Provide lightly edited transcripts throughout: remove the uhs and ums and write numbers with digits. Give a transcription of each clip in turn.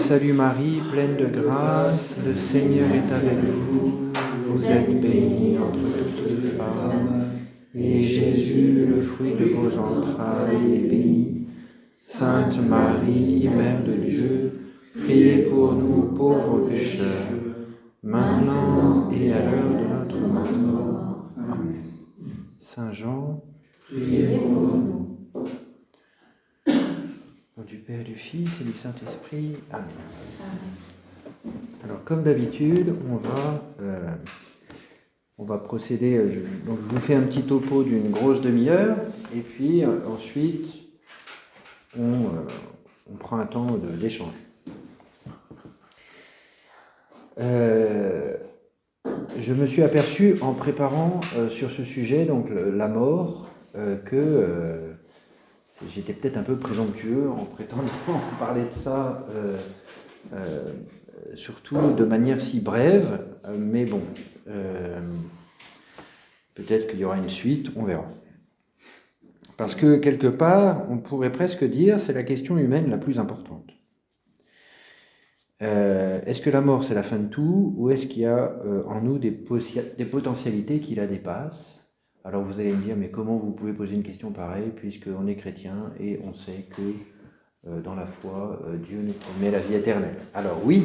salue Marie, pleine de grâce, le Seigneur est avec vous. Vous êtes bénie entre toutes les femmes, et Jésus, le fruit de vos entrailles, est béni. Sainte Marie, Mère de Dieu, priez pour nous pauvres pécheurs, maintenant et à l'heure de notre mort. Amen. Saint Jean, priez pour nous. Au nom du Père, du Fils et du Saint-Esprit. Amen. Alors, comme d'habitude, on va procéder. Donc, je vous fais un petit topo d'une grosse demi-heure, et puis ensuite, on prend un temps d'échange. Je me suis aperçu en préparant sur ce sujet, donc la mort, que j'étais peut-être un peu présomptueux en prétendant parler de ça, surtout de manière si brève, mais bon, peut-être qu'il y aura une suite, on verra. Parce que quelque part, on pourrait presque dire, c'est la question humaine la plus importante. Est-ce que la mort c'est la fin de tout, ou est-ce qu'il y a en nous des potentialités qui la dépassent? Alors vous allez me dire, mais comment vous pouvez poser une question pareille, puisqu'on est chrétien et on sait que dans la foi, Dieu nous promet la vie éternelle. Alors oui,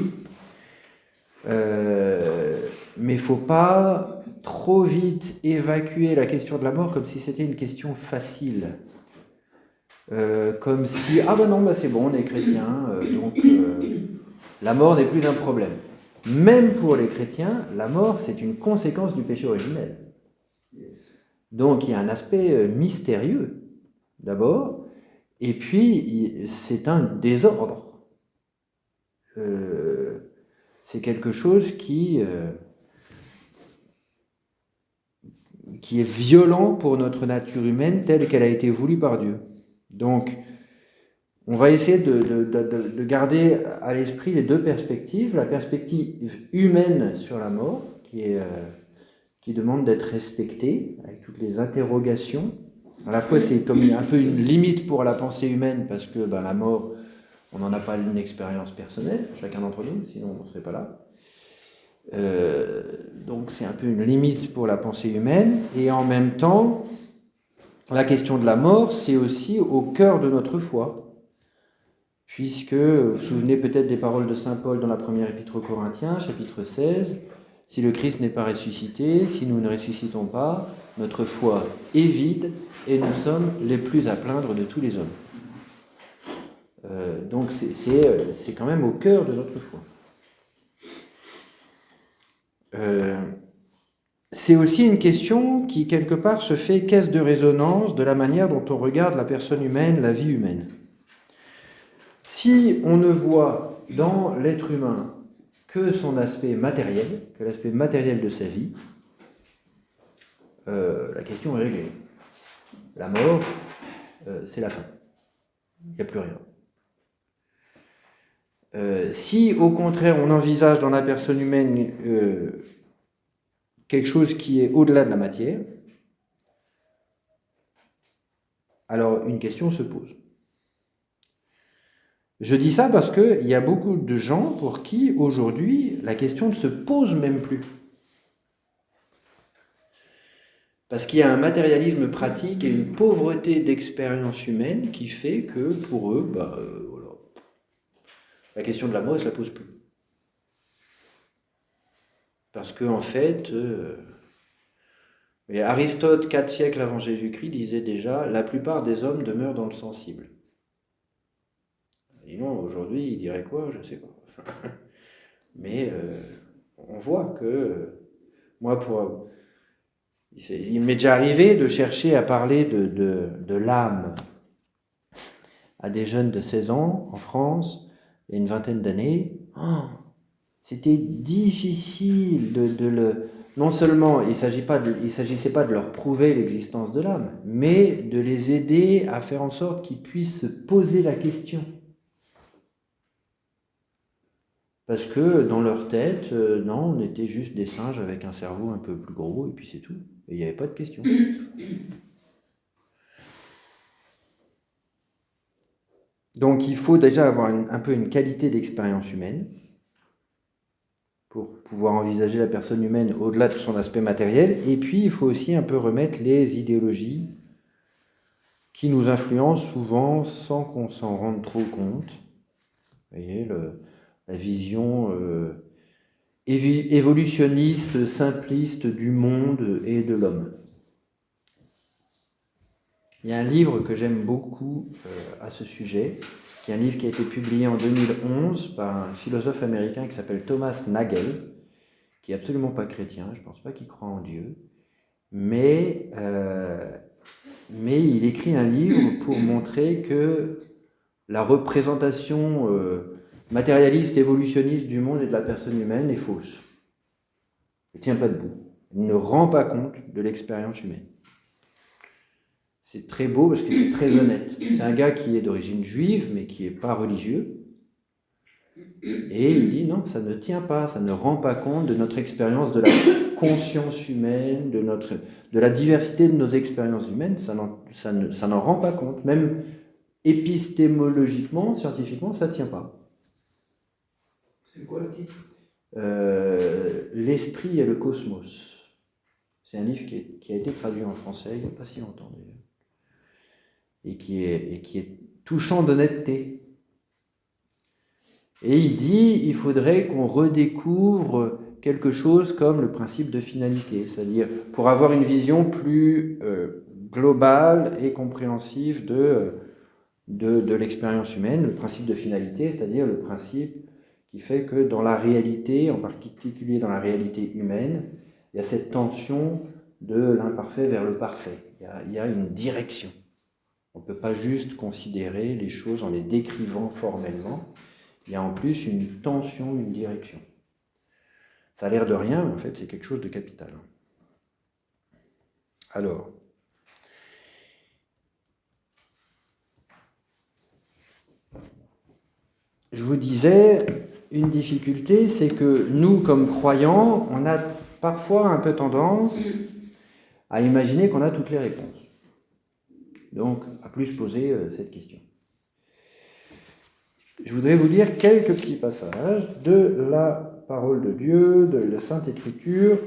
mais il ne faut pas trop vite évacuer la question de la mort comme si c'était une question facile. Comme si, ah ben non, c'est bon, on est chrétien, donc la mort n'est plus un problème. Même pour les chrétiens, la mort, c'est une conséquence du péché originel. Donc il y a un aspect mystérieux, d'abord, et puis c'est un désordre. C'est quelque chose qui est violent pour notre nature humaine telle qu'elle a été voulue par Dieu. Donc, on va essayer de garder à l'esprit les deux perspectives. La perspective humaine sur la mort, qui demande d'être respectée, avec toutes les interrogations. À la fois, c'est comme un peu une limite pour la pensée humaine, parce que la mort, on n'en a pas une expérience personnelle, chacun d'entre nous, sinon on ne serait pas là. Donc c'est un peu une limite pour la pensée humaine, et en même temps, la question de la mort, c'est aussi au cœur de notre foi, puisque vous vous souvenez peut-être des paroles de saint Paul dans la première épître aux Corinthiens, chapitre 16, « Si le Christ n'est pas ressuscité, si nous ne ressuscitons pas, notre foi est vide, et nous sommes les plus à plaindre de tous les hommes. » Donc c'est quand même au cœur de notre foi. C'est aussi une question qui, quelque part, se fait caisse de résonance de la manière dont on regarde la personne humaine, la vie humaine. Si on ne voit dans l'être humain que son aspect matériel, que l'aspect matériel de sa vie, la question est réglée. La mort, c'est la fin. Il n'y a plus rien. Si, au contraire, on envisage dans la personne humaine quelque chose qui est au-delà de la matière, alors une question se pose. Je dis ça parce qu'il y a beaucoup de gens pour qui, aujourd'hui, la question ne se pose même plus. Parce qu'il y a un matérialisme pratique et une pauvreté d'expérience humaine qui fait que, pour eux, voilà, la question de la mort, elle ne se la pose plus. Parce qu'en fait, Aristote, 4 siècles avant Jésus-Christ, disait déjà « La plupart des hommes demeurent dans le sensible ». Et non, aujourd'hui, il dirait quoi? Je ne sais pas. Mais on voit que, moi, il m'est déjà arrivé de chercher à parler de l'âme à des jeunes de 16 ans en France, il y a une vingtaine d'années. C'était difficile non seulement, il ne s'agissait pas de leur prouver l'existence de l'âme, mais de les aider à faire en sorte qu'ils puissent se poser la question. Parce que dans leur tête, non, on était juste des singes avec un cerveau un peu plus gros, et puis c'est tout. Et il n'y avait pas de question. Donc il faut déjà avoir un peu une qualité d'expérience humaine pour pouvoir envisager la personne humaine au-delà de son aspect matériel. Et puis il faut aussi un peu remettre les idéologies qui nous influencent souvent sans qu'on s'en rende trop compte. Vous voyez, la vision évolutionniste, simpliste du monde et de l'homme. Il y a un livre que j'aime beaucoup à ce sujet, qui est un livre qui a été publié en 2011 par un philosophe américain qui s'appelle Thomas Nagel, qui n'est absolument pas chrétien, je ne pense pas qu'il croit en Dieu, mais il écrit un livre pour montrer que la représentation matérialiste, évolutionniste du monde et de la personne humaine est fausse. Elle ne tient pas debout. Elle ne rend pas compte de l'expérience humaine. C'est très beau parce que c'est très honnête. C'est un gars qui est d'origine juive, mais qui n'est pas religieux. Et il dit non, ça ne tient pas, ça ne rend pas compte de notre expérience, de la conscience humaine, de la diversité de nos expériences humaines, ça n'en rend pas compte. Même épistémologiquement, scientifiquement, ça ne tient pas. C'est quoi le titre ? L'esprit et le cosmos. C'est un livre qui a été traduit en français il n'y a pas si longtemps d'ailleurs. Et qui est touchant d'honnêteté. Et il dit il faudrait qu'on redécouvre quelque chose comme le principe de finalité, c'est-à-dire pour avoir une vision plus globale et compréhensive de l'expérience humaine, le principe de finalité, c'est-à-dire le principe qui fait que dans la réalité, en particulier dans la réalité humaine, il y a cette tension de l'imparfait vers le parfait. Il y a une direction. On ne peut pas juste considérer les choses en les décrivant formellement. Il y a en plus une tension, une direction. Ça a l'air de rien, mais en fait, c'est quelque chose de capital. Alors, je vous disais, une difficulté, c'est que nous, comme croyants, on a parfois un peu tendance à imaginer qu'on a toutes les réponses. Donc, à plus poser cette question. Je voudrais vous lire quelques petits passages de la parole de Dieu, de la Sainte Écriture,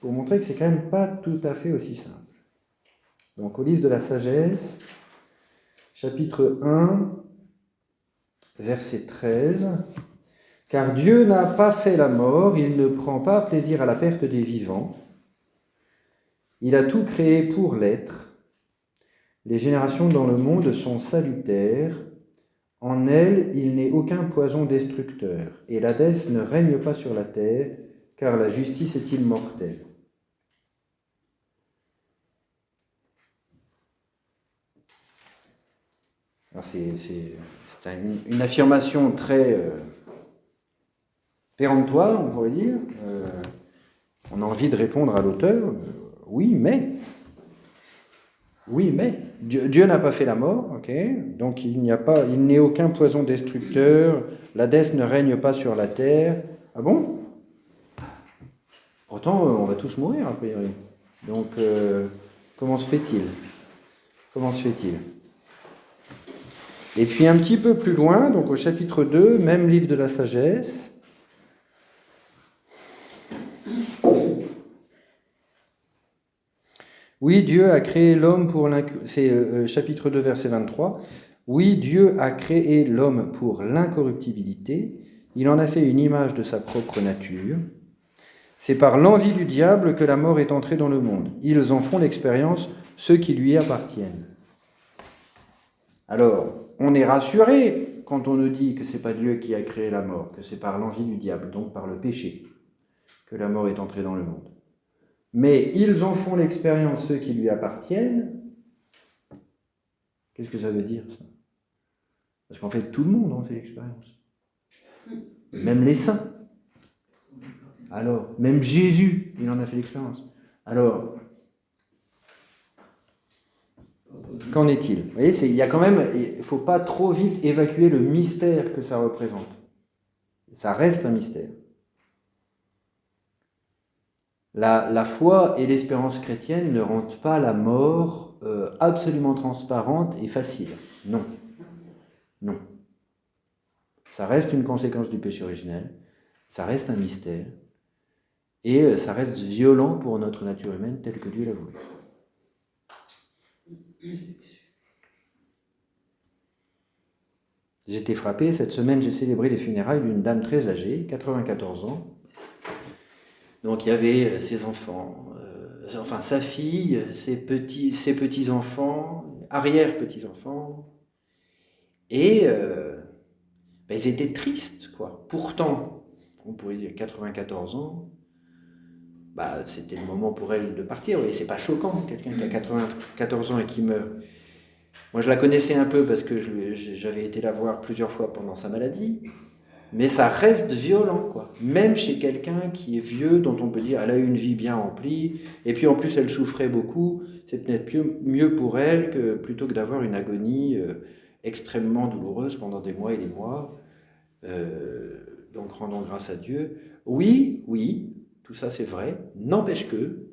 pour montrer que c'est quand même pas tout à fait aussi simple. Donc, au livre de la Sagesse, chapitre 1, verset 13, « Car Dieu n'a pas fait la mort, il ne prend pas plaisir à la perte des vivants. Il a tout créé pour l'être. Les générations dans le monde sont salutaires. En elles, il n'est aucun poison destructeur, et l'Hadès ne règne pas sur la terre, car la justice est immortelle. » C'est une affirmation très péremptoire, on pourrait dire. On a envie de répondre à l'auteur, oui, mais Dieu n'a pas fait la mort, ok. Donc il n'est aucun poison destructeur, l'Hadès ne règne pas sur la terre. Ah bon? Pourtant, on va tous mourir, a priori. Donc, comment se fait-il? Et puis un petit peu plus loin, donc au chapitre 2, même livre de la Sagesse, oui, Dieu a créé l'homme pour c'est chapitre 2, verset 23. Oui, Dieu a créé l'homme pour l'incorruptibilité. Il en a fait une image de sa propre nature. C'est par l'envie du diable que la mort est entrée dans le monde. Ils en font l'expérience, ceux qui lui appartiennent. Alors, on est rassuré quand on nous dit que ce n'est pas Dieu qui a créé la mort, que c'est par l'envie du diable, donc par le péché, que la mort est entrée dans le monde. Mais ils en font l'expérience, ceux qui lui appartiennent. Qu'est-ce que ça veut dire, ça? Parce qu'en fait, tout le monde en fait l'expérience. Même les saints. Alors, même Jésus, il en a fait l'expérience. Alors, qu'en est-il? Vous voyez, il ne faut pas trop vite évacuer le mystère que ça représente. Ça reste un mystère. La foi et l'espérance chrétienne ne rendent pas la mort absolument transparente et facile. Non. Non. Ça reste une conséquence du péché originel, ça reste un mystère, et ça reste violent pour notre nature humaine telle que Dieu l'a voulu. J'ai été frappé, cette semaine j'ai célébré les funérailles d'une dame très âgée, 94 ans. Donc il y avait ses enfants, enfin sa fille, ses petits-enfants, arrière-petits-enfants, et ils étaient tristes, quoi. Pourtant, on pourrait dire 94 ans, c'était le moment pour elle de partir. Et c'est pas choquant, quelqu'un qui a 94 ans et qui meurt. Moi, je la connaissais un peu parce que j'avais été la voir plusieurs fois pendant sa maladie, mais ça reste violent, quoi. Même chez quelqu'un qui est vieux, dont on peut dire elle a eu une vie bien remplie, et puis en plus elle souffrait beaucoup, c'est peut-être mieux pour elle que plutôt que d'avoir une agonie extrêmement douloureuse pendant des mois et des mois. Donc rendons grâce à Dieu. Oui, tout ça c'est vrai, n'empêche que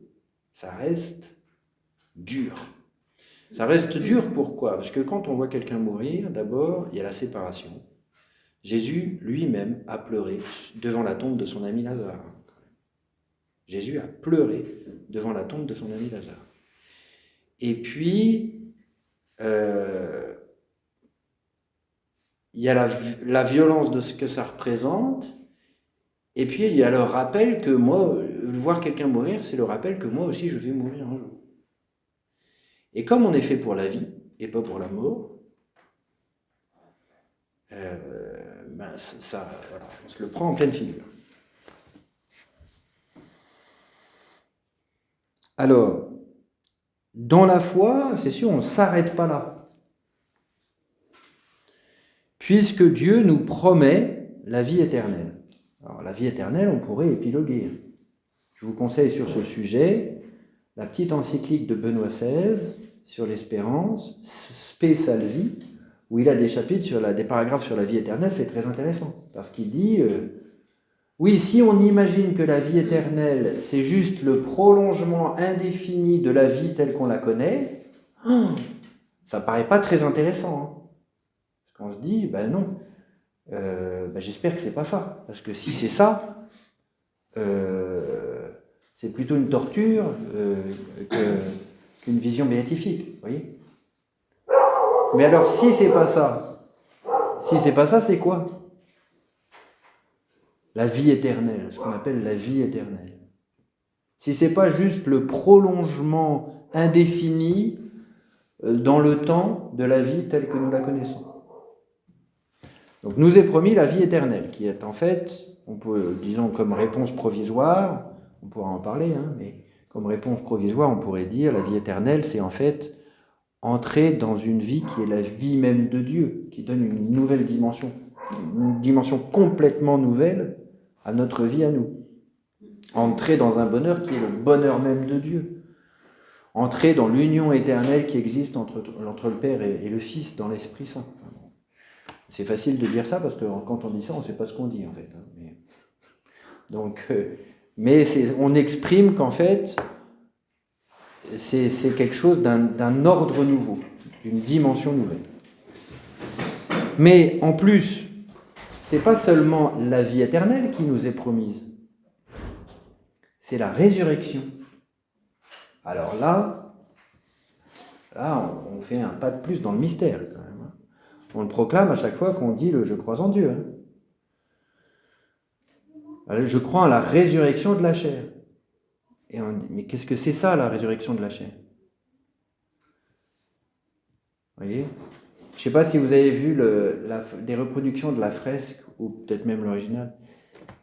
ça reste dur. Ça reste dur, pourquoi ? Parce que quand on voit quelqu'un mourir, d'abord, il y a la séparation. Jésus lui-même a pleuré devant la tombe de son ami Lazare. Jésus a pleuré devant la tombe de son ami Lazare. Et puis, il y a la violence de ce que ça représente, et puis il y a le rappel que moi, voir quelqu'un mourir, c'est le rappel que moi aussi je vais mourir un jour. Et comme on est fait pour la vie et pas pour la mort, ça, voilà, on se le prend en pleine figure. Alors, dans la foi, c'est sûr, on ne s'arrête pas là. Puisque Dieu nous promet la vie éternelle. Alors, la vie éternelle, on pourrait épiloguer. Je vous conseille sur ce sujet la petite encyclique de Benoît XVI sur l'espérance, Spe Salvi, où il a des chapitres des paragraphes sur la vie éternelle. C'est très intéressant, parce qu'il dit oui, si on imagine que la vie éternelle, c'est juste le prolongement indéfini de la vie telle qu'on la connaît, ça ne paraît pas très intéressant. Hein. Parce qu'on se dit, non, j'espère que c'est pas ça. Parce que si c'est ça, c'est plutôt une torture qu'une vision béatifique. Vous voyez ? Mais alors, si c'est pas ça, c'est quoi ? La vie éternelle, ce qu'on appelle la vie éternelle. Si c'est pas juste le prolongement indéfini dans le temps de la vie telle que nous la connaissons. Donc nous est promis la vie éternelle, qui est en fait, on peut, disons comme réponse provisoire, on pourra en parler, mais comme réponse provisoire, on pourrait dire la vie éternelle, c'est en fait entrer dans une vie qui est la vie même de Dieu, qui donne une nouvelle dimension, une dimension complètement nouvelle à notre vie à nous. Entrer dans un bonheur qui est le bonheur même de Dieu. Entrer dans l'union éternelle qui existe entre le Père et le Fils dans l'Esprit Saint. C'est facile de dire ça parce que quand on dit ça, on ne sait pas ce qu'on dit en fait. Mais on exprime qu'en fait, c'est quelque chose d'un ordre nouveau, d'une dimension nouvelle. Mais en plus, c'est pas seulement la vie éternelle qui nous est promise, c'est la résurrection. Alors là, on fait un pas de plus dans le mystère quand même. On le proclame à chaque fois qu'on dit le « je crois en Dieu ». Alors, je crois en la résurrection de la chair. Et on dit, mais qu'est-ce que c'est ça, la résurrection de la chair ? Vous voyez ? Je ne sais pas si vous avez vu des reproductions de la fresque, ou peut-être même l'original,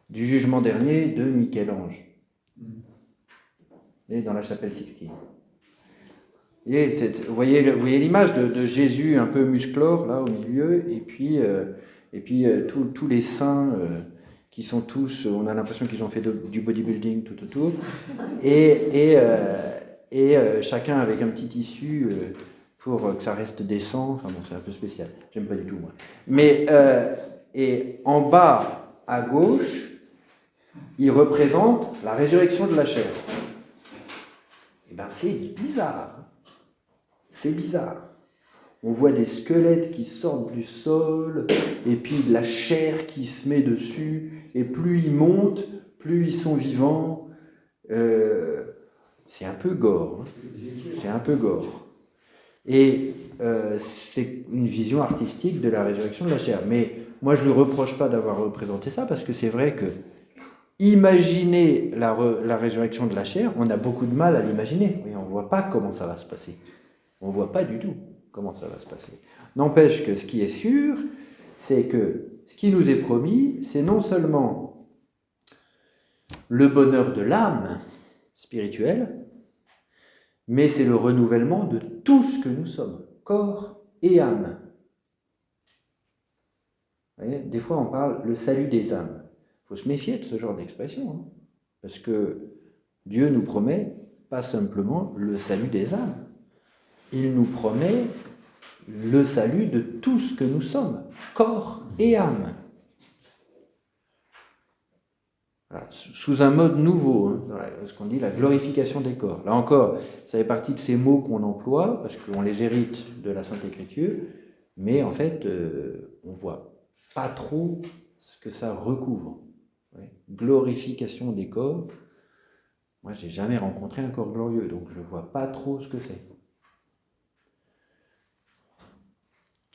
du Jugement dernier de Michel-Ange. Et dans la chapelle Sixtine. Vous voyez l'image de Jésus un peu musclore, là, au milieu, et puis tous les saints qui sont tous, on a l'impression qu'ils ont fait du bodybuilding tout autour, et chacun avec un petit tissu pour que ça reste décent. Enfin bon, c'est un peu spécial, j'aime pas du tout moi. Mais et en bas à gauche, il représente la résurrection de la chair. Et c'est bizarre. C'est bizarre. On voit des squelettes qui sortent du sol, et puis de la chair qui se met dessus, et plus ils montent, plus ils sont vivants. C'est un peu gore. C'est un peu gore. Et c'est une vision artistique de la résurrection de la chair. Mais moi, je ne lui reproche pas d'avoir représenté ça, parce que c'est vrai que imaginer la résurrection de la chair, on a beaucoup de mal à l'imaginer. On ne voit pas comment ça va se passer. On ne voit pas du tout comment ça va se passer. N'empêche que ce qui est sûr, c'est que ce qui nous est promis, c'est non seulement le bonheur de l'âme spirituelle, mais c'est le renouvellement de tout ce que nous sommes, corps et âme. Vous voyez, des fois, on parle le salut des âmes. Il faut se méfier de ce genre d'expression, hein, parce que Dieu nous promet pas simplement le salut des âmes, il nous promet le salut de tout ce que nous sommes, corps et âme. Voilà, sous un mode nouveau, hein, ce qu'on dit la glorification des corps. Là encore, ça fait partie de ces mots qu'on emploie, parce qu'on les hérite de la Sainte Écriture, mais en fait, on ne voit pas trop ce que ça recouvre. Ouais. Glorification des corps. Moi, j'ai jamais rencontré un corps glorieux, donc je ne vois pas trop ce que c'est.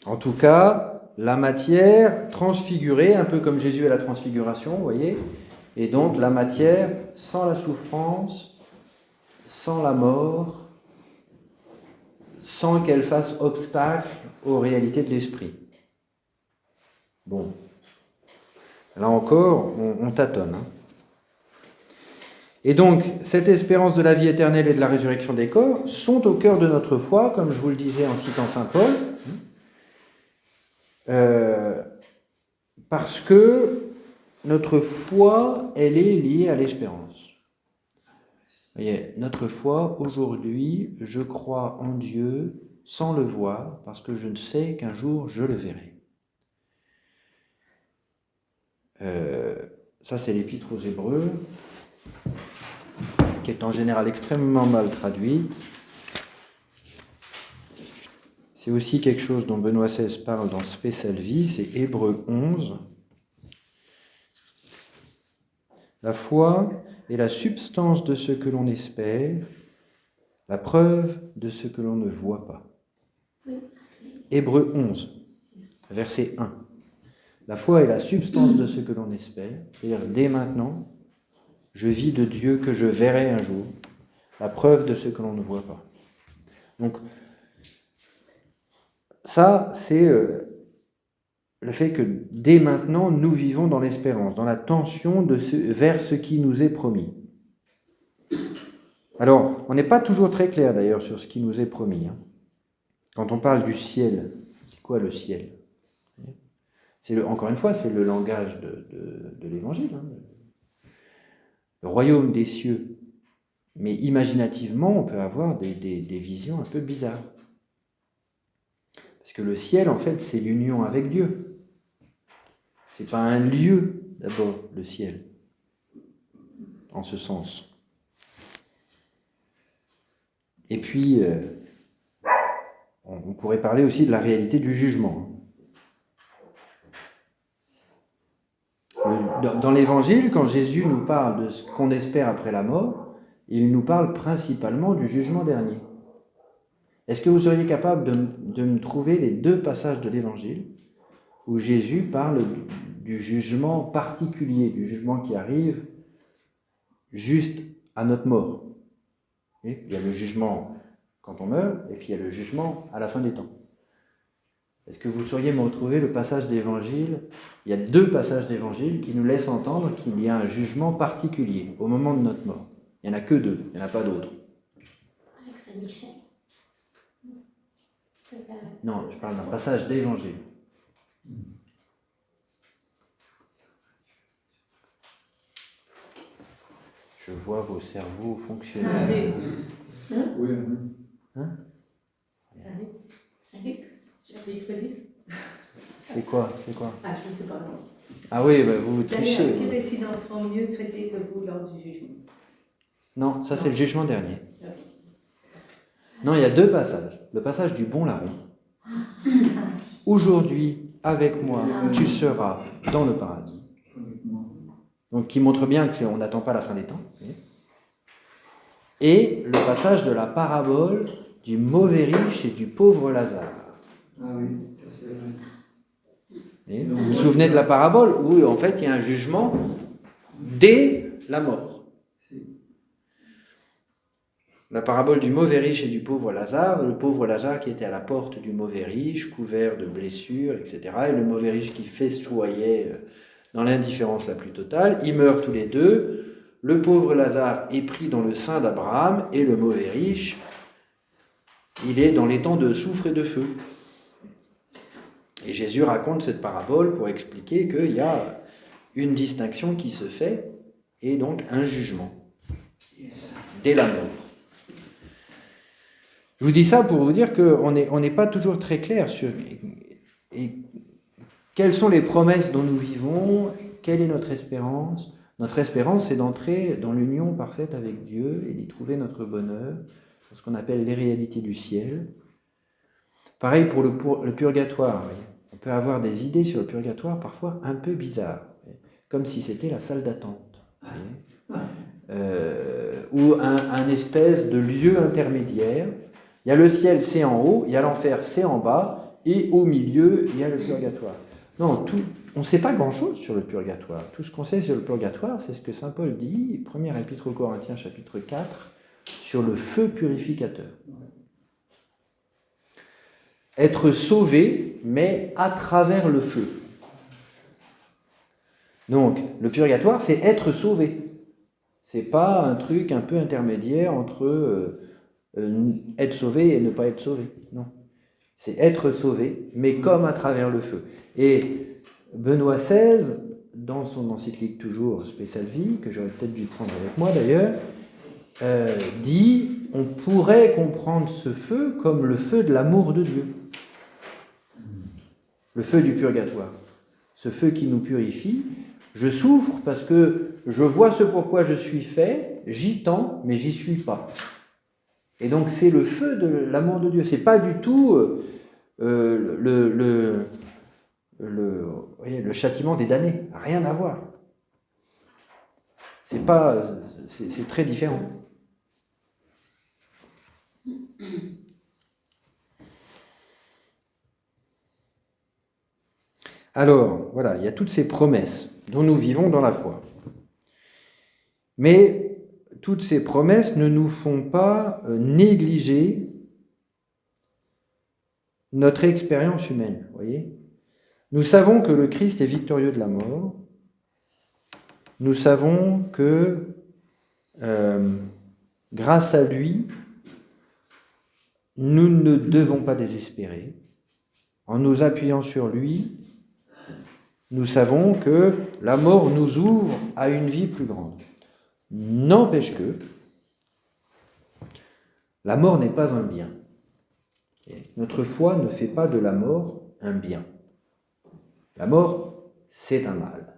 En tout cas, la matière transfigurée, un peu comme Jésus à la transfiguration, vous voyez, et donc la matière sans la souffrance, sans la mort, sans qu'elle fasse obstacle aux réalités de l'esprit. Bon, là encore, on tâtonne. Hein. Et donc, cette espérance de la vie éternelle et de la résurrection des corps sont au cœur de notre foi, comme je vous le disais en citant saint Paul, parce que notre foi, elle est liée à l'espérance. Vous voyez, notre foi, aujourd'hui, je crois en Dieu sans le voir, parce que je ne sais qu'un jour je le verrai. Ça, c'est l'Épître aux Hébreux, qui est en général extrêmement mal traduite. C'est aussi quelque chose dont Benoît XVI parle dans Spe Salvi, c'est Hébreux 11. La foi est la substance de ce que l'on espère, la preuve de ce que l'on ne voit pas. Hébreux 11, verset 1. La foi est la substance de ce que l'on espère, c'est-à-dire dès maintenant, je vis de Dieu que je verrai un jour, la preuve de ce que l'on ne voit pas. Donc, ça, c'est le fait que dès maintenant, nous vivons dans l'espérance, dans la tension vers ce qui nous est promis. Alors, on n'est pas toujours très clair d'ailleurs sur ce qui nous est promis. Hein. Quand on parle du ciel, c'est quoi le ciel ? Encore une fois, c'est le langage de l'Évangile. Hein. Le royaume des cieux. Mais imaginativement, on peut avoir des visions un peu bizarres. Parce que le ciel, en fait, c'est l'union avec Dieu. C'est pas un lieu, d'abord, le ciel, en ce sens. Et puis, on pourrait parler aussi de la réalité du jugement. Dans l'Évangile, quand Jésus nous parle de ce qu'on espère après la mort, il nous parle principalement du jugement dernier. Est-ce que vous seriez capable de me trouver les deux passages de l'Évangile où Jésus parle du jugement particulier, du jugement qui arrive juste à notre mort? Et il y a le jugement quand on meurt, et puis il y a le jugement à la fin des temps. Est-ce que vous sauriez me retrouver le passage d'Évangile? Il y a deux passages d'Évangile qui nous laissent entendre qu'il y a un jugement particulier au moment de notre mort. Il n'y en a que deux, il n'y en a pas d'autres. Avec Saint-Michel. Non, je parle d'un passage d'Évangile. Je vois vos cerveaux fonctionner. Oui. Hein? Salut. Chapitre 10. C'est quoi? Ah, je ne sais pas. Ah oui, bah vous trichez. Les résidents seront mieux traités que vous lors du jugement. Non, ça c'est le jugement dernier. Non, il y a deux passages. Le passage du bon larron. aujourd'hui, avec moi, tu seras dans le paradis. Donc, qui montre bien qu'on n'attend pas la fin des temps. Et le passage de la parabole du mauvais riche et du pauvre Lazare. Ah oui, ça c'est vrai. Et vous vous souvenez de la parabole où en fait il y a un jugement dès la mort. La parabole du mauvais riche et du pauvre Lazare, le pauvre Lazare qui était à la porte du mauvais riche, couvert de blessures, etc. Et le mauvais riche qui festoyait dans l'indifférence la plus totale. Ils meurent tous les deux. Le pauvre Lazare est pris dans le sein d'Abraham et le mauvais riche, il est dans les temps de soufre et de feu. Et Jésus raconte cette parabole pour expliquer qu'il y a une distinction qui se fait et donc un jugement dès la mort. Je vous dis ça pour vous dire qu'on n'est pas toujours très clair sur quelles sont les promesses dont nous vivons, quelle est notre espérance. Notre espérance, c'est d'entrer dans l'union parfaite avec Dieu et d'y trouver notre bonheur, ce qu'on appelle les réalités du ciel. Pareil pour le purgatoire. Voyez. On peut avoir des idées sur le purgatoire parfois un peu bizarres, comme si c'était la salle d'attente. Ou un espèce de lieu intermédiaire. Il y a le ciel, c'est en haut, il y a l'enfer, c'est en bas, et au milieu, il y a le purgatoire. Non, on ne sait pas grand-chose sur le purgatoire. Tout ce qu'on sait sur le purgatoire, c'est ce que saint Paul dit, première épître aux Corinthiens, chapitre 4, sur le feu purificateur. Être sauvé, mais à travers le feu. Donc, le purgatoire, c'est être sauvé. C'est pas un truc un peu intermédiaire entre être sauvé et ne pas être sauvé. Non. C'est être sauvé, mais comme à travers le feu. Et Benoît XVI, dans son encyclique toujours Spéciale Vie, que j'aurais peut-être dû prendre avec moi d'ailleurs, dit on pourrait comprendre ce feu comme le feu de l'amour de Dieu. Le feu du purgatoire. Ce feu qui nous purifie. Je souffre parce que je vois ce pourquoi je suis fait, j'y tends, mais j'y suis pas. Et donc c'est le feu de l'amour de Dieu. C'est pas du tout le châtiment des damnés. Rien à voir. C'est très différent. Alors, voilà, il y a toutes ces promesses dont nous vivons dans la foi. Mais toutes ces promesses ne nous font pas négliger notre expérience humaine, voyez. Nous savons que le Christ est victorieux de la mort. Nous savons que grâce à lui, nous ne devons pas désespérer. En nous appuyant sur lui, nous savons que la mort nous ouvre à une vie plus grande. N'empêche que la mort n'est pas un bien. Notre foi ne fait pas de la mort un bien. La mort, c'est un mal.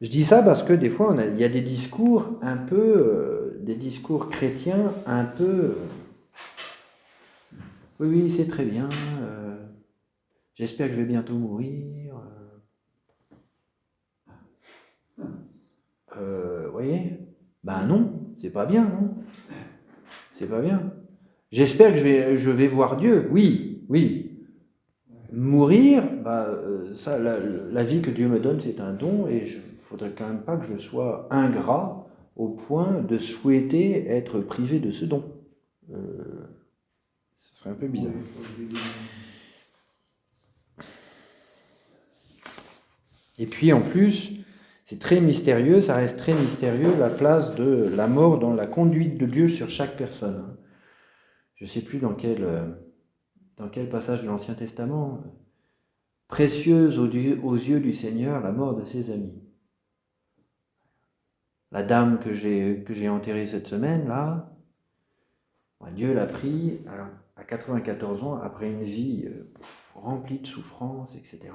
Je dis ça parce que des fois, il y a des discours un peu, des discours chrétiens un peu... oui, c'est très bien, j'espère que je vais bientôt mourir. Vous voyez ? Ben non, c'est pas bien, non ? C'est pas bien. J'espère que je vais voir Dieu, oui. Mourir, ça, la vie que Dieu me donne, c'est un don, et il ne faudrait quand même pas que je sois ingrat au point de souhaiter être privé de ce don. Ça serait un peu bizarre. Et puis en plus, c'est très mystérieux, ça reste très mystérieux, la place de la mort dans la conduite de Dieu sur chaque personne. Je ne sais plus dans quel passage de l'Ancien Testament, précieuse aux yeux du Seigneur la mort de ses amis. La dame que j'ai enterrée cette semaine, là, Dieu l'a pris à 94 ans, après une vie remplie de souffrances, etc.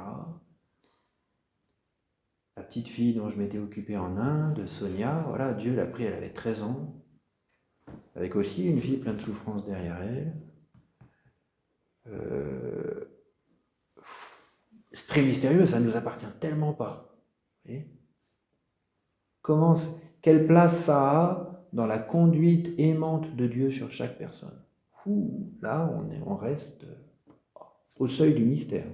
La petite fille dont je m'étais occupé en Inde, Sonia, voilà, Dieu l'a pris, elle avait 13 ans, avec aussi une vie pleine de souffrances derrière elle. c'est très mystérieux, ça ne nous appartient tellement pas. Vous voyez ? Quelle place ça a dans la conduite aimante de Dieu sur chaque personne? Là, on reste au seuil du mystère.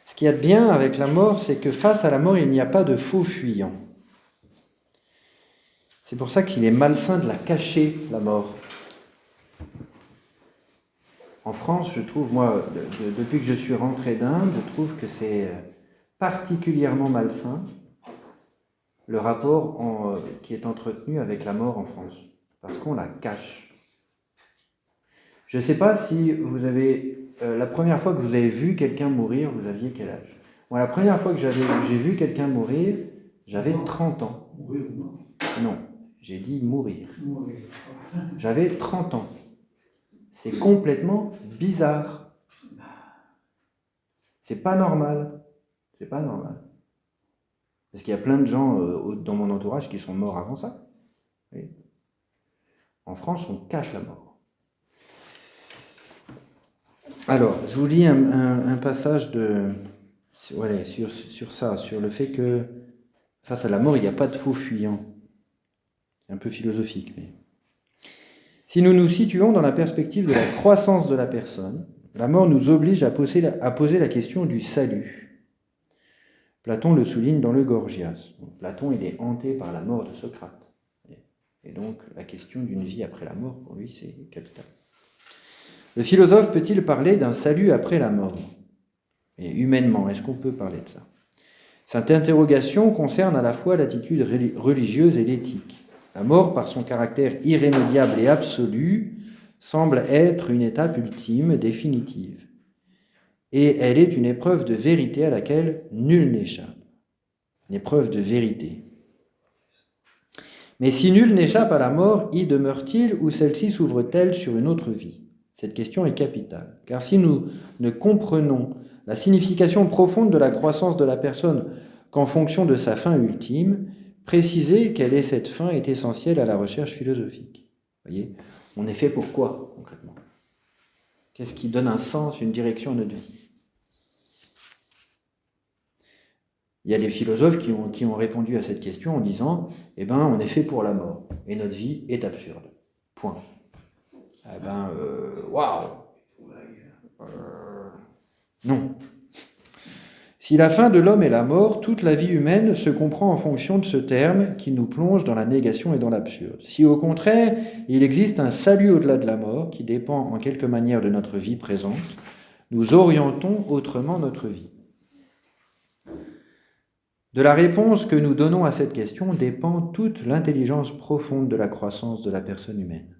Ce qu'il y a de bien avec la mort, c'est que face à la mort, il n'y a pas de faux fuyant. C'est pour ça qu'il est malsain de la cacher, la mort. En France, je trouve, moi, depuis que je suis rentré d'Inde, je trouve que c'est particulièrement malsain le rapport qui est entretenu avec la mort en France, parce qu'on la cache. Je ne sais pas si vous avez... la première fois que vous avez vu quelqu'un mourir, vous aviez quel âge? Moi, la première fois que j'ai vu quelqu'un mourir, j'avais 30 ans. Non, j'ai dit mourir. J'avais 30 ans. C'est complètement bizarre. C'est pas normal. C'est pas normal. Parce qu'il y a plein de gens dans mon entourage qui sont morts avant ça. Oui. En France, on cache la mort. Alors, je vous lis un passage sur ça, sur le fait que face à la mort, il n'y a pas de faux fuyant. C'est un peu philosophique, mais... Si nous nous situons dans la perspective de la croissance de la personne, la mort nous oblige à poser la question du salut. Platon le souligne dans le Gorgias. Donc, Platon, il est hanté par la mort de Socrate. Et donc, la question d'une vie après la mort, pour lui, c'est capital. Le philosophe peut-il parler d'un salut après la mort? Et humainement, est-ce qu'on peut parler de ça? Cette interrogation concerne à la fois l'attitude religieuse et l'éthique. La mort, par son caractère irrémédiable et absolu, semble être une étape ultime, définitive. Et elle est une épreuve de vérité à laquelle nul n'échappe. Une épreuve de vérité. Mais si nul n'échappe à la mort, y demeure-t-il ou celle-ci s'ouvre-t-elle sur une autre vie? Cette question est capitale. Car si nous ne comprenons la signification profonde de la croissance de la personne qu'en fonction de sa fin ultime, préciser quelle est cette fin est essentiel à la recherche philosophique. Vous voyez, on est fait pour quoi, concrètement? Qu'est-ce qui donne un sens, une direction à notre vie? Il y a des philosophes qui ont répondu à cette question en disant « Eh bien, on est fait pour la mort, et notre vie est absurde. Point. » Eh bien, waouh! Non. Si la fin de l'homme est la mort, toute la vie humaine se comprend en fonction de ce terme qui nous plonge dans la négation et dans l'absurde. Si au contraire, il existe un salut au-delà de la mort qui dépend en quelque manière de notre vie présente, nous orientons autrement notre vie. De la réponse que nous donnons à cette question dépend toute l'intelligence profonde de la croissance de la personne humaine.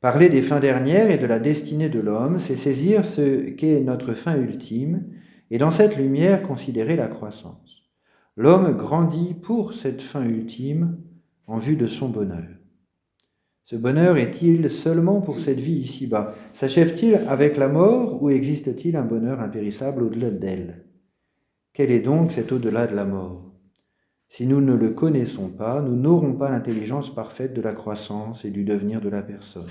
Parler des fins dernières et de la destinée de l'homme, c'est saisir ce qu'est notre fin ultime, et dans cette lumière, considérer la croissance. L'homme grandit pour cette fin ultime en vue de son bonheur. Ce bonheur est-il seulement pour cette vie ici-bas? S'achève-t-il avec la mort ou existe-t-il un bonheur impérissable au-delà d'elle? Quel est donc cet au-delà de la mort? Si nous ne le connaissons pas, nous n'aurons pas l'intelligence parfaite de la croissance et du devenir de la personne.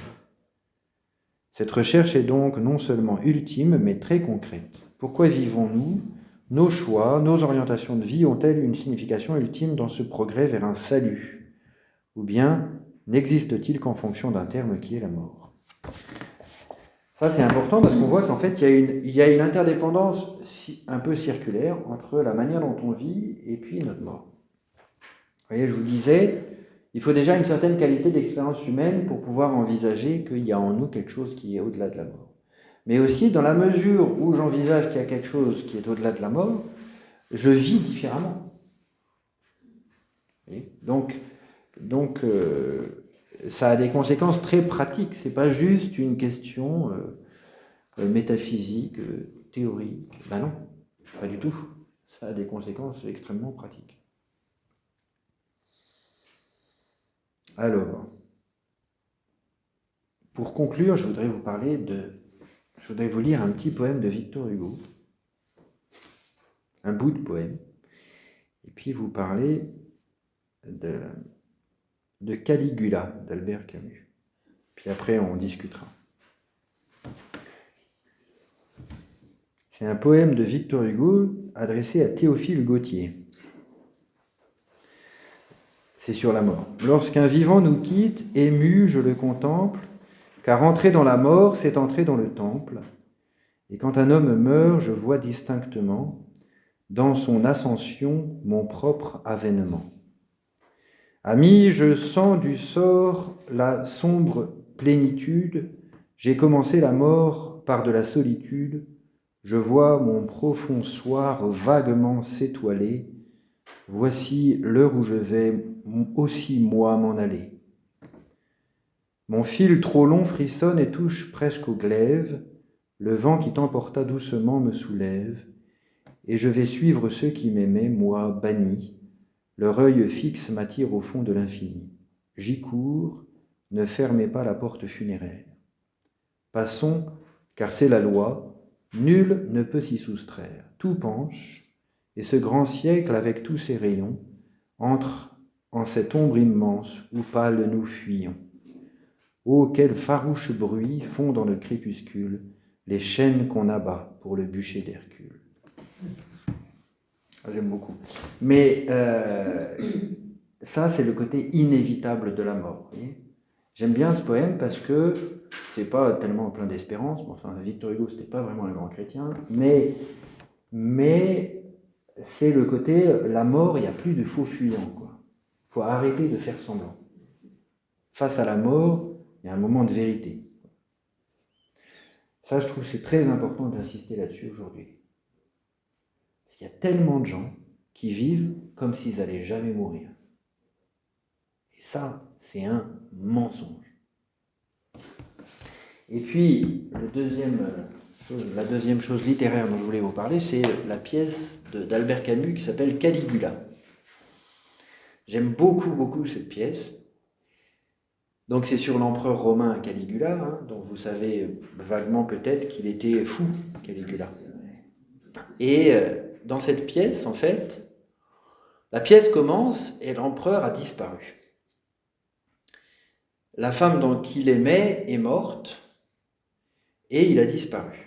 Cette recherche est donc non seulement ultime, mais très concrète. Pourquoi vivons-nous? Nos choix, nos orientations de vie ont-elles une signification ultime dans ce progrès vers un salut? Ou bien n'existe-t-il qu'en fonction d'un terme qui est la mort? Ça, c'est important parce qu'on voit qu'en fait, il y a une interdépendance un peu circulaire entre la manière dont on vit et puis notre mort. Vous voyez, je vous disais, il faut déjà une certaine qualité d'expérience humaine pour pouvoir envisager qu'il y a en nous quelque chose qui est au-delà de la mort. Mais aussi, dans la mesure où j'envisage qu'il y a quelque chose qui est au-delà de la mort, je vis différemment. Donc, ça a des conséquences très pratiques. Ce n'est pas juste une question métaphysique, théorique. Ben non, pas du tout. Ça a des conséquences extrêmement pratiques. Alors, pour conclure, je voudrais vous lire un petit poème de Victor Hugo, un bout de poème, et puis vous parler de Caligula d'Albert Camus. Puis après, on discutera. C'est un poème de Victor Hugo adressé à Théophile Gautier. C'est sur la mort. Lorsqu'un vivant nous quitte, ému, je le contemple, car entrer dans la mort, c'est entrer dans le temple. Et quand un homme meurt, je vois distinctement, dans son ascension, mon propre avènement. Ami, je sens du sort la sombre plénitude, j'ai commencé la mort par de la solitude, je vois mon profond soir vaguement s'étoiler, voici l'heure où je vais aussi moi m'en aller. Mon fil trop long frissonne et touche presque au glaive, le vent qui t'emporta doucement me soulève, et je vais suivre ceux qui m'aimaient, moi banni, leur œil fixe m'attire au fond de l'infini. J'y cours, ne fermez pas la porte funéraire. Passons, car c'est la loi, nul ne peut s'y soustraire. Tout penche, et ce grand siècle, avec tous ses rayons, entre en cette ombre immense où pâle nous fuyons. Oh, quel farouche bruit font dans le crépuscule les chaînes qu'on abat pour le bûcher d'Hercule. J'aime beaucoup. Mais ça, c'est le côté inévitable de la mort. Voyez, j'aime bien ce poème parce que c'est pas tellement plein d'espérance. Bon, enfin, Victor Hugo, c'était pas vraiment un grand chrétien, mais c'est le côté la mort, il n'y a plus de faux fuyants, quoi. Il faut arrêter de faire semblant. Face à la mort, il y a un moment de vérité. Ça, je trouve que c'est très important d'insister là-dessus aujourd'hui. Parce qu'il y a tellement de gens qui vivent comme s'ils n'allaient jamais mourir. Et ça, c'est un mensonge. Et puis, la deuxième chose littéraire dont je voulais vous parler, c'est la pièce d'Albert Camus qui s'appelle Caligula. J'aime beaucoup cette pièce. Donc c'est sur l'empereur romain Caligula, hein, dont vous savez vaguement peut-être qu'il était fou, Caligula. Et dans cette pièce, en fait, la pièce commence et l'empereur a disparu. La femme qu'il aimait est morte et il a disparu.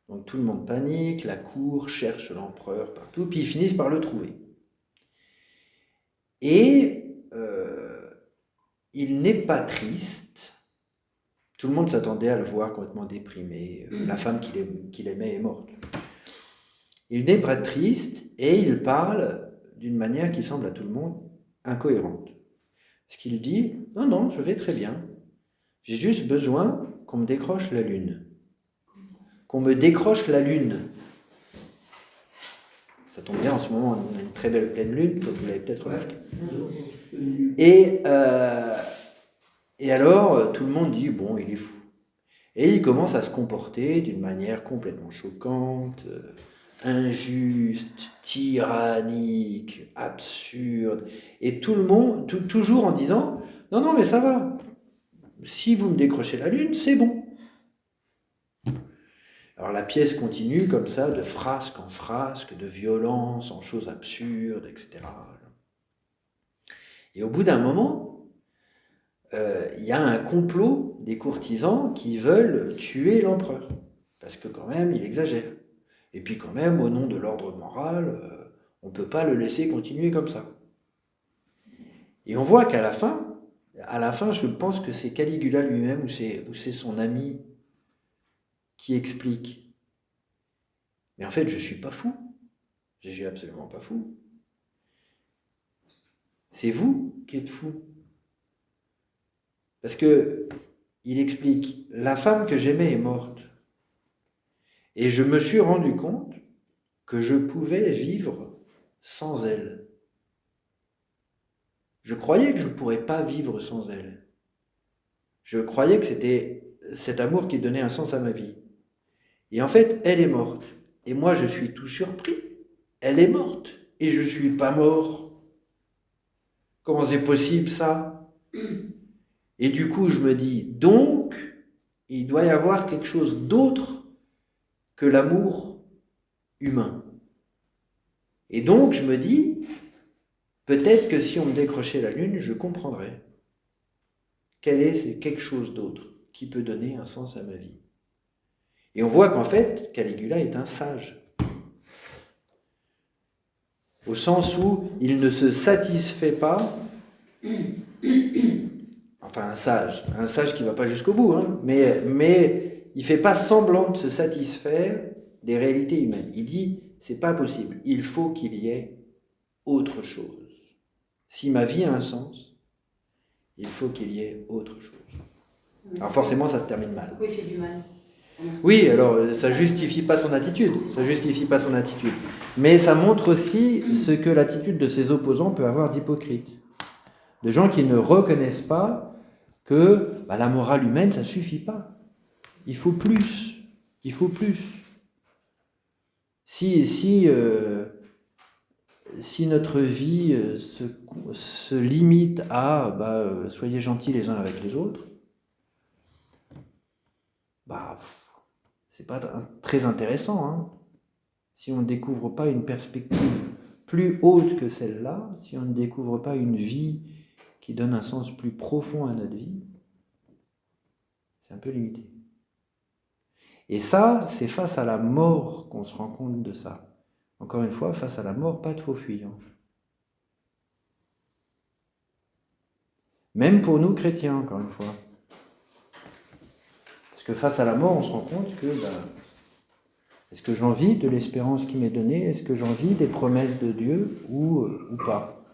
Donc tout le monde panique, la cour cherche l'empereur partout, puis ils finissent par le trouver. Et il n'est pas triste. Tout le monde s'attendait à le voir complètement déprimé. La femme qu'il aimait est morte. Il n'est pas triste et il parle d'une manière qui semble à tout le monde incohérente. Parce qu'il dit « Non, je vais très bien. J'ai juste besoin qu'on me décroche la lune. Qu'on me décroche la lune. » Ça tombe bien, en ce moment, on a une très belle pleine lune, comme vous l'avez peut-être remarqué. Et alors, tout le monde dit, bon, il est fou. Et il commence à se comporter d'une manière complètement choquante, injuste, tyrannique, absurde. Et tout le monde, toujours en disant, non, mais ça va. Si vous me décrochez la lune, c'est bon. Alors la pièce continue comme ça, de frasque en frasque, de violence en choses absurdes, etc. Et au bout d'un moment, il y a un complot des courtisans qui veulent tuer l'empereur. Parce que quand même, il exagère. Et puis quand même, au nom de l'ordre moral, on ne peut pas le laisser continuer comme ça. Et on voit qu'à la fin, je pense que c'est Caligula lui-même ou c'est son ami qui explique. Mais en fait, je ne suis pas fou. Je ne suis absolument pas fou. C'est vous qui êtes fou. Parce que il explique, la femme que j'aimais est morte. Et je me suis rendu compte que je pouvais vivre sans elle. Je croyais que je ne pourrais pas vivre sans elle. Je croyais que c'était cet amour qui donnait un sens à ma vie. Et en fait, elle est morte. Et moi, je suis tout surpris. Elle est morte. Et je ne suis pas mort. Comment c'est possible, ça? Et du coup, je me dis, donc, il doit y avoir quelque chose d'autre que l'amour humain. Et donc, je me dis, peut-être que si on me décrochait la lune, je comprendrais quel est quelque chose d'autre qui peut donner un sens à ma vie. Et on voit qu'en fait, Caligula est un sage. Au sens où il ne se satisfait pas, enfin un sage qui ne va pas jusqu'au bout, hein, mais il ne fait pas semblant de se satisfaire des réalités humaines. Il dit, c'est pas possible, il faut qu'il y ait autre chose. Si ma vie a un sens, il faut qu'il y ait autre chose. Alors forcément, ça se termine mal. Oui, il fait du mal. Oui, alors ça justifie pas son attitude, mais ça montre aussi ce que l'attitude de ses opposants peut avoir d'hypocrite. De gens qui ne reconnaissent pas que la morale humaine, ça suffit pas. Il faut plus. Si notre vie se limite à soyez gentils les uns avec les autres, c'est pas très intéressant. Hein. Si on ne découvre pas une perspective plus haute que celle-là, si on ne découvre pas une vie qui donne un sens plus profond à notre vie, c'est un peu limité. Et ça, c'est face à la mort qu'on se rend compte de ça. Encore une fois, face à la mort, pas de faux fuyants. Même pour nous chrétiens, encore une fois. Parce que face à la mort, on se rend compte que est-ce que j'en vis de l'espérance qui m'est donnée? Est-ce que j'en vis des promesses de Dieu ou pas?